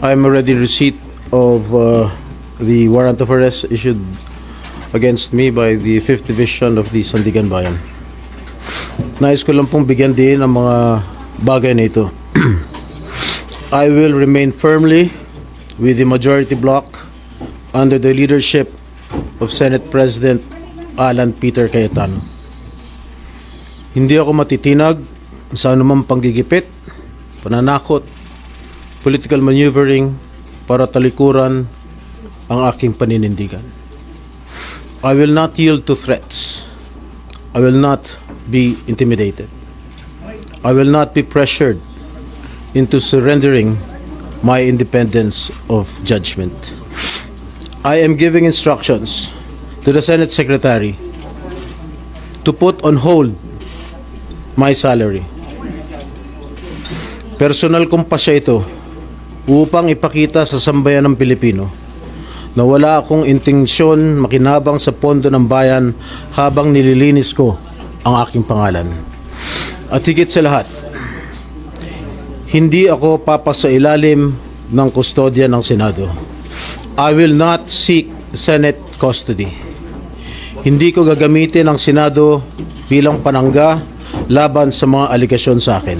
I'm already in receipt of the warrant of arrest issued against me by the 5th Division of the Sandigan Bayan. Nais ko lang pong bigyan din ang mga bagay na ito. I will remain firmly with the majority bloc under the leadership of Senate President Alan Peter Cayetano. Hindi ako matitinag sa anumang panggigipit, pananakot, political maneuvering para talikuran ang aking paninindigan. I will not yield to threats. I will not be intimidated. I will not be pressured into surrendering my independence of judgment. I am giving instructions to the Senate Secretary to put on hold my salary. Personal kong pasya ito upang ipakita sa sambayan ng Pilipino na wala akong intensyon makinabang sa pondo ng bayan habang nililinis ko ang aking pangalan. At higit sa lahat, hindi ako papasailalim ng kustodya ng Senado. I will not seek Senate custody. Hindi ko gagamitin ang Senado bilang panangga laban sa mga aligasyon sa akin.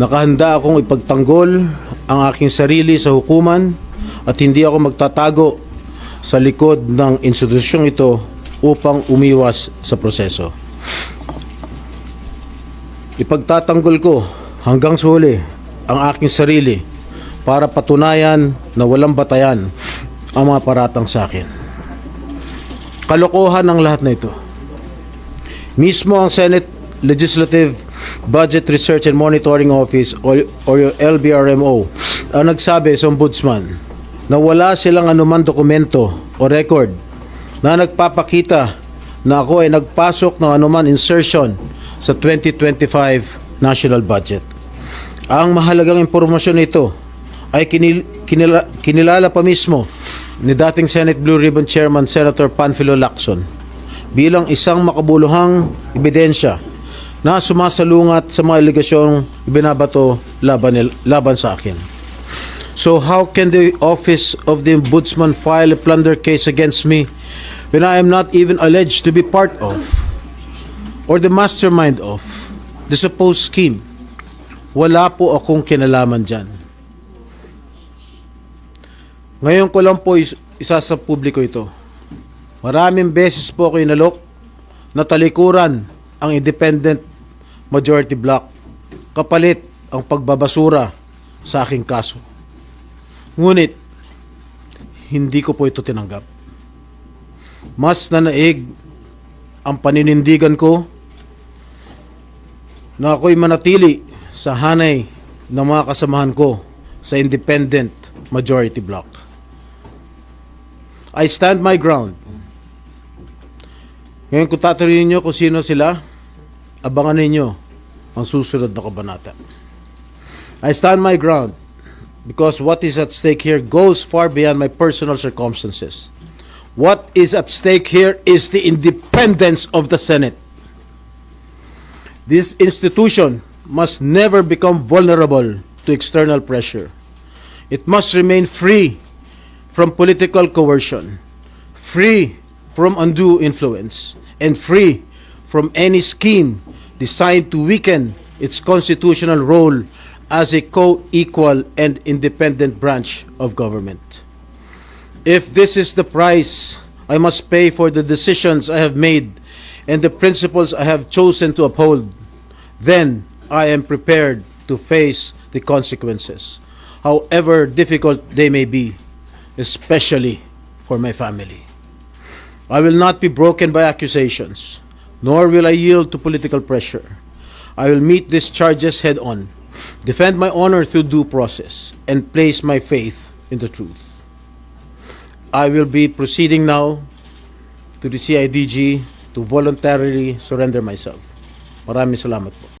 Nakahanda akong ipagtanggol ang aking sarili sa hukuman at hindi ako magtatago sa likod ng institusyong ito upang umiwas sa proseso. Ipagtatanggol ko hanggang sa huli ang aking sarili para patunayan na walang batayan ang mga paratang sa akin. Kalokohan ang lahat na ito. Mismo ang Senate Legislative Budget Research and Monitoring Office o LBRMO ang nagsabi sa Ombudsman na wala silang anuman dokumento o record na nagpapakita na ako ay nagpasok ng anuman insertion sa 2025 national budget. Ang mahalagang impormasyon nito ay kinilala pa mismo ni dating Senate Blue Ribbon Chairman Senator Panfilo Lacson bilang isang makabuluhang ebidensya na sumasalungat sa mga aligasyong binabato laban sa akin. So how can the office of the Ombudsman file a plunder case against me when I am not even alleged to be part of or the mastermind of the supposed scheme? Wala po akong kinalaman dyan. Ngayon ko lang po isa sa publiko ito. Maraming beses po ako inalok na talikuran ang independent majority bloc kapalit ang pagbabasura sa aking kaso. Ngunit, hindi ko po ito tinanggap. Mas nanaig ang paninindigan ko na ako'y manatili sa hanay ng mga kasamahan ko sa independent majority bloc. I stand my ground. Ngayon kung tatanungin niyo kung sino sila, abangan ninyo ang susunod na kabanata. I stand my ground because what is at stake here goes far beyond my personal circumstances. What is at stake here is the independence of the Senate. This institution must never become vulnerable to external pressure. It must remain free from political coercion, free from undue influence, and free from any scheme designed to weaken its constitutional role as a co-equal and independent branch of government. If this is the price I must pay for the decisions I have made and the principles I have chosen to uphold, then I am prepared to face the consequences, however difficult they may be, especially for my family. I will not be broken by accusations, nor will I yield to political pressure. I will meet these charges head on, defend my honor through due process, and place my faith in the truth. I will be proceeding now to the CIDG to voluntarily surrender myself. Maraming salamat po.